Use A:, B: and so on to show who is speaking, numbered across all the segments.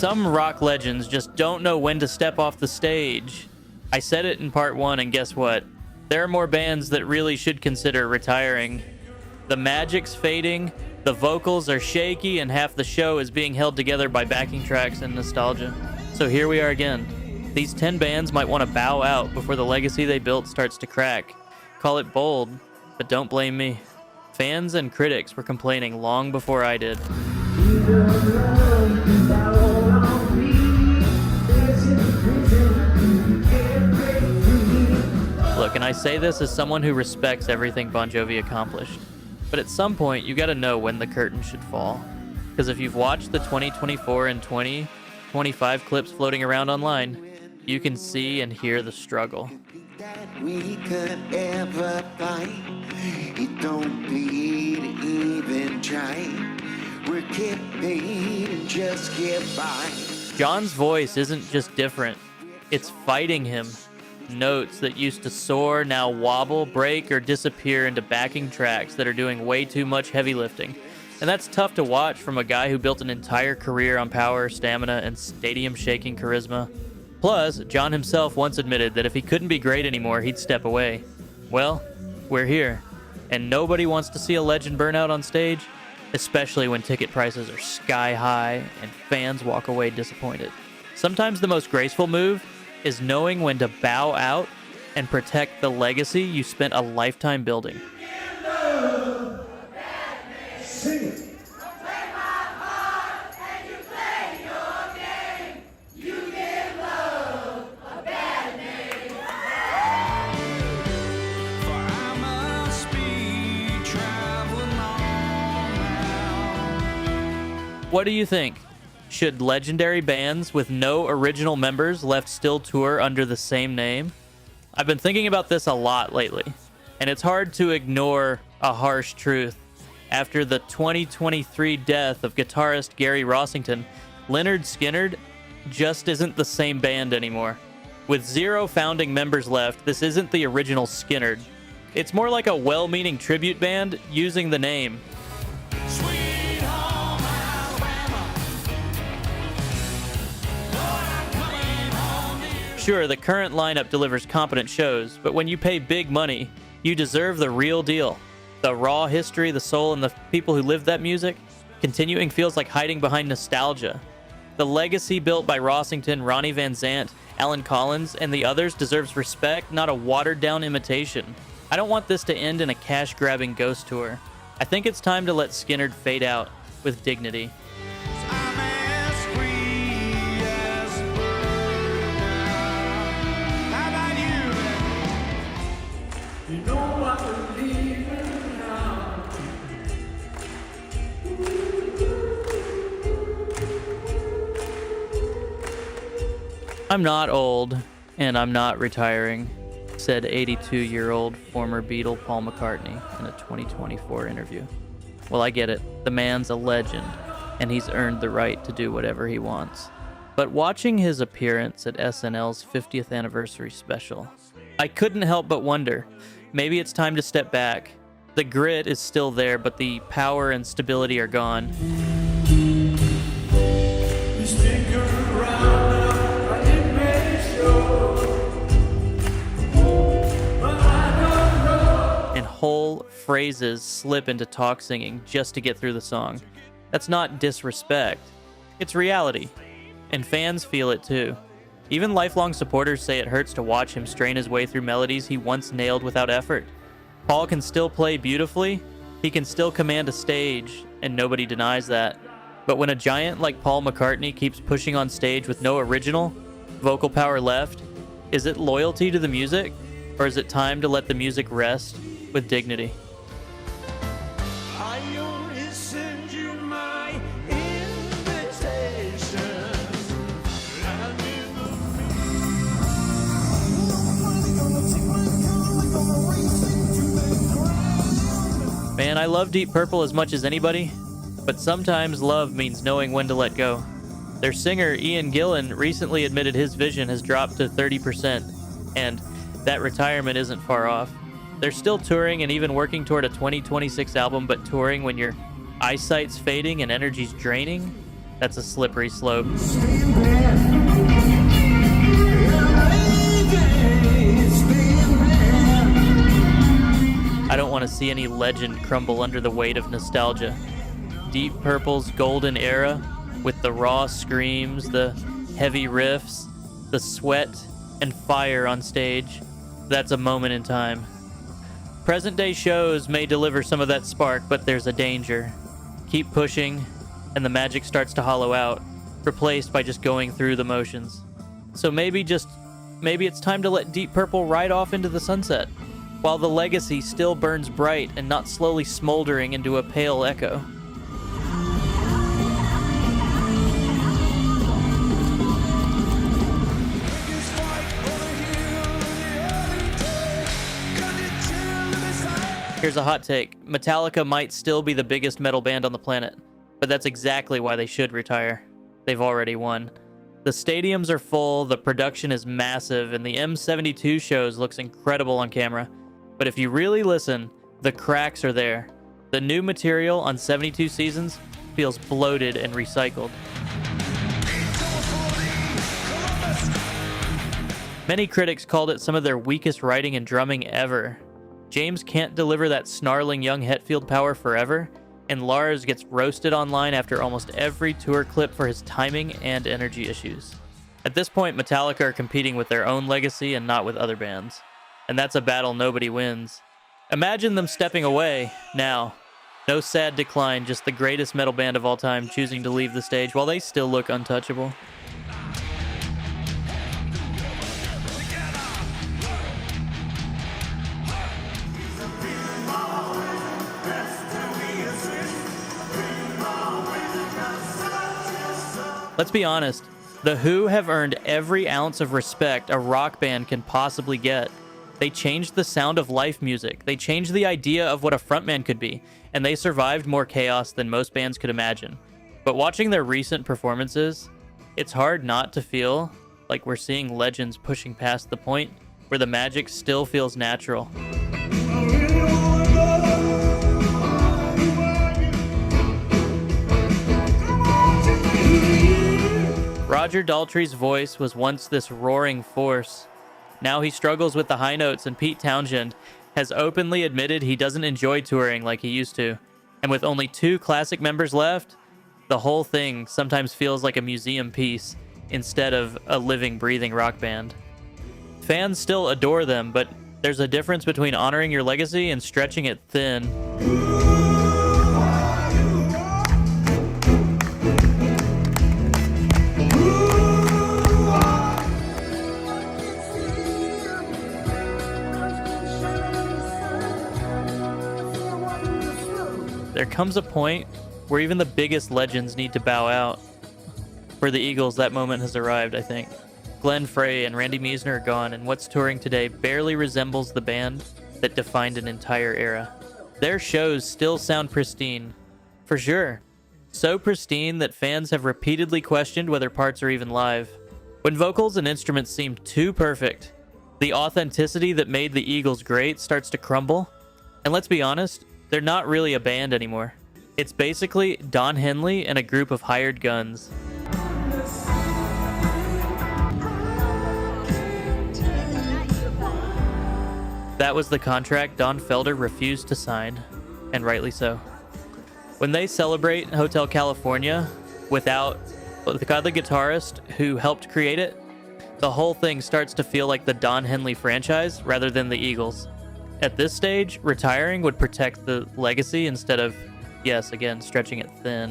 A: Some rock legends just don't know when to step off the stage. I said it in part 1, and guess what? There are more bands that really should consider retiring. The magic's fading, the vocals are shaky, and half the show is being held together by backing tracks and nostalgia. So here we are again. These 10 bands might want to bow out before the legacy they built starts to crack. Call it bold, but don't blame me. Fans and critics were complaining long before I did. Look, and I say this as someone who respects everything Bon Jovi accomplished. But at some point, you gotta know when the curtain should fall. Because if you've watched the 2024 and 2025 clips floating around online, you can see and hear the struggle.
B: We could ever fight. It don't pay to even try. We're get paid and just get by.
A: John's voice isn't just different, it's fighting him. Notes that used to soar now wobble, break, or disappear into backing tracks that are doing way too much heavy lifting. And that's tough to watch from a guy who built an entire career on power, stamina, and stadium-shaking charisma. Plus, John himself once admitted that if he couldn't be great anymore, he'd step away. Well, we're here, and nobody wants to see a legend burn out on stage, especially when ticket prices are sky high and fans walk away disappointed. Sometimes the most graceful move is knowing when to bow out and protect the legacy you spent a lifetime building. What do you think? Should legendary bands with no original members left still tour under the same name? I've been thinking about this a lot lately, and it's hard to ignore a harsh truth. After the 2023 death of guitarist Gary Rossington, Lynyrd Skynyrd just isn't the same band anymore. With 0 founding members left, this isn't the original Skynyrd. It's more like a well-meaning tribute band using the name. Sure, the current lineup delivers competent shows, but when you pay big money, you deserve the real deal. The raw history, the soul, and the people who live that music. Continuing feels like hiding behind nostalgia. The legacy built by Rossington, Ronnie Van Zant, Alan Collins, and the others deserves respect, not a watered-down imitation. I don't want this to end in a cash-grabbing ghost tour. I think it's time to let Skynyrd fade out with dignity. I'm not old, and I'm not retiring, said 82-year-old former Beatle Paul McCartney in a 2024 interview. Well, I get it. The man's a legend, and he's earned the right to do whatever he wants. But watching his appearance at SNL's 50th anniversary special, I couldn't help but wonder, maybe it's time to step back. The grit is still there, but the power and stability are gone. And whole phrases slip into talk singing just to get through the song. That's not disrespect. It's reality. And fans feel it too. Even lifelong supporters say it hurts to watch him strain his way through melodies he once nailed without effort. Paul can still play beautifully, he can still command a stage, and nobody denies that. But when a giant like Paul McCartney keeps pushing on stage with no original vocal power left, is it loyalty to the music, or is it time to let the music rest with dignity? Man, I love Deep Purple as much as anybody, but sometimes love means knowing when to let go. Their singer, Ian Gillan, recently admitted his vision has dropped to 30%, and that retirement isn't far off. They're still touring and even working toward a 2026 album, but touring when your eyesight's fading and energy's draining? That's a slippery slope. I don't want to see any legend crumble under the weight of nostalgia. Deep Purple's golden era, with the raw screams, the heavy riffs, the sweat and fire on stage, that's a moment in time. Present-day shows may deliver some of that spark, but there's a danger. Keep pushing, and the magic starts to hollow out, replaced by just going through the motions. So maybe it's time to let Deep Purple ride off into the sunset, while the legacy still burns bright and not slowly smoldering into a pale echo. Here's a hot take. Metallica might still be the biggest metal band on the planet, but that's exactly why they should retire. They've already won. The stadiums are full, the production is massive, and the M72 shows looks incredible on camera. But if you really listen, the cracks are there. The new material on 72 Seasons feels bloated and recycled. Many critics called it some of their weakest writing and drumming ever. James can't deliver that snarling young Hetfield power forever, and Lars gets roasted online after almost every tour clip for his timing and energy issues. At this point, Metallica are competing with their own legacy and not with other bands. And that's a battle nobody wins. Imagine them stepping away now. No sad decline, just the greatest metal band of all time choosing to leave the stage while they still look untouchable. Let's be honest, The Who have earned every ounce of respect a rock band can possibly get. They changed the sound of life music, they changed the idea of what a frontman could be, and they survived more chaos than most bands could imagine. But watching their recent performances, it's hard not to feel like we're seeing legends pushing past the point where the magic still feels natural. Roger Daltrey's voice was once this roaring force. Now he struggles with the high notes, and Pete Townshend has openly admitted he doesn't enjoy touring like he used to. And with only 2 classic members left, the whole thing sometimes feels like a museum piece instead of a living, breathing rock band. Fans still adore them, but there's a difference between honoring your legacy and stretching it thin. There comes a point where even the biggest legends need to bow out. For the Eagles, that moment has arrived, I think. Glenn Frey and Randy Meisner are gone, and what's touring today barely resembles the band that defined an entire era. Their shows still sound pristine, for sure. So pristine that fans have repeatedly questioned whether parts are even live. When vocals and instruments seem too perfect, the authenticity that made the Eagles great starts to crumble. And let's be honest, they're not really a band anymore. It's basically Don Henley and a group of hired guns. That was the contract Don Felder refused to sign, and rightly so. When they celebrate Hotel California without the guitarist who helped create it, the whole thing starts to feel like the Don Henley franchise rather than the Eagles. At this stage, retiring would protect the legacy instead of, yes, again, stretching it thin.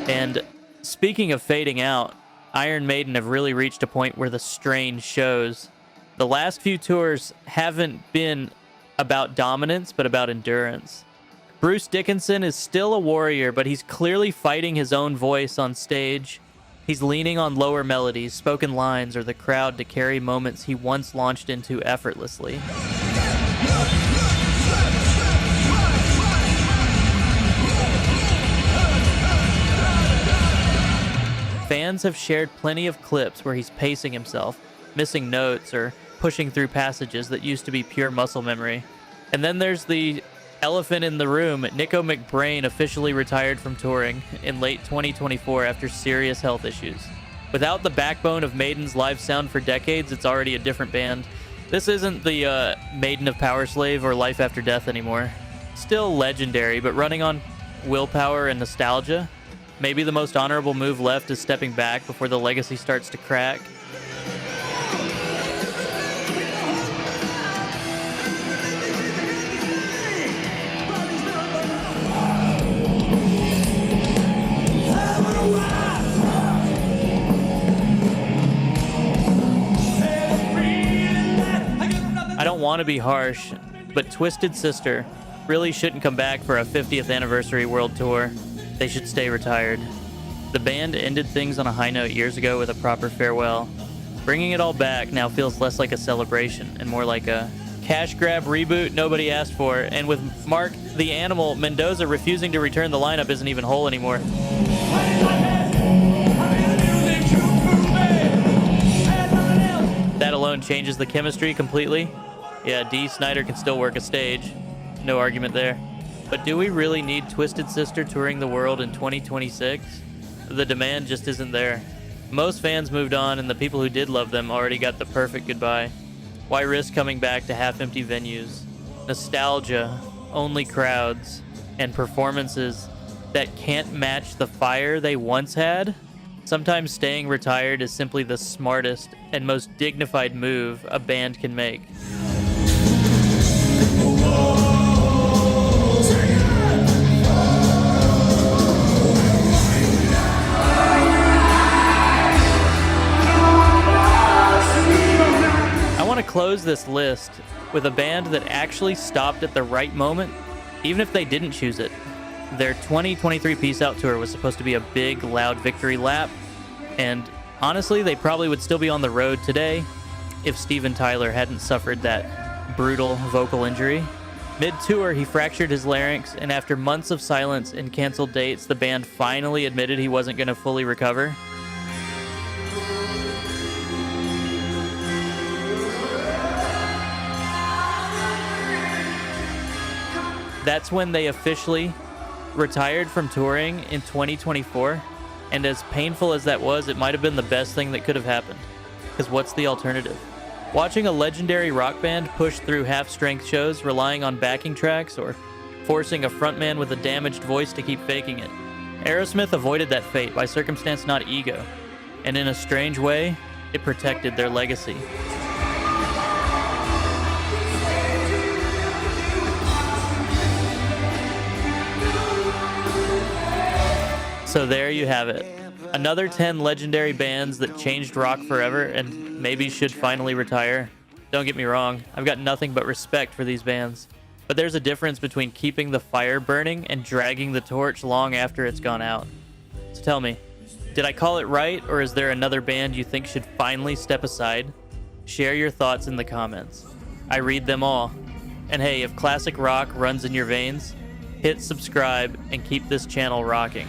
A: And speaking of fading out, Iron Maiden have really reached a point where the strain shows. The last few tours haven't been about dominance, but about endurance. Bruce Dickinson is still a warrior, but he's clearly fighting his own voice on stage. He's leaning on lower melodies, spoken lines, or the crowd to carry moments he once launched into effortlessly. Fans have shared plenty of clips where he's pacing himself, missing notes, or pushing through passages that used to be pure muscle memory. And then there's the elephant in the room. Nico McBrain officially retired from touring in late 2024 after serious health issues. Without the backbone of Maiden's live sound for decades, it's already a different band. This isn't the Maiden of Powerslave or Life After Death anymore. Still legendary, but running on willpower and nostalgia. Maybe the most honorable move left is stepping back before the legacy starts to crack. I don't want to be harsh, but Twisted Sister really shouldn't come back for a 50th anniversary world tour. They should stay retired. The band ended things on a high note years ago with a proper farewell. Bringing it all back now feels less like a celebration and more like a cash grab reboot nobody asked for. And with Mark the Animal Mendoza refusing to return, the lineup isn't even whole anymore. That alone changes the chemistry completely. Yeah, Dee Snider can still work a stage. No argument there. But do we really need Twisted Sister touring the world in 2026? The demand just isn't there. Most fans moved on, and the people who did love them already got the perfect goodbye. Why risk coming back to half-empty venues? Nostalgia, only crowds, and performances that can't match the fire they once had? Sometimes staying retired is simply the smartest and most dignified move a band can make. I want to close this list with a band that actually stopped at the right moment, even if they didn't choose it. Their 2023 Peace Out tour was supposed to be a big, loud victory lap, and honestly, they probably would still be on the road today if Steven Tyler hadn't suffered that brutal vocal injury. Mid-tour, he fractured his larynx, and after months of silence and canceled dates, the band finally admitted he wasn't going to fully recover. That's when they officially retired from touring in 2024, and as painful as that was, it might have been the best thing that could have happened. Because what's the alternative? Watching a legendary rock band push through half-strength shows relying on backing tracks, or forcing a frontman with a damaged voice to keep faking it. Aerosmith avoided that fate by circumstance, not ego, and in a strange way, it protected their legacy. So there you have it. Another 10 legendary bands that changed rock forever and maybe should finally retire. Don't get me wrong, I've got nothing but respect for these bands. But there's a difference between keeping the fire burning and dragging the torch long after it's gone out. So tell me, did I call it right, or is there another band you think should finally step aside? Share your thoughts in the comments. I read them all. And hey, if classic rock runs in your veins, hit subscribe and keep this channel rocking.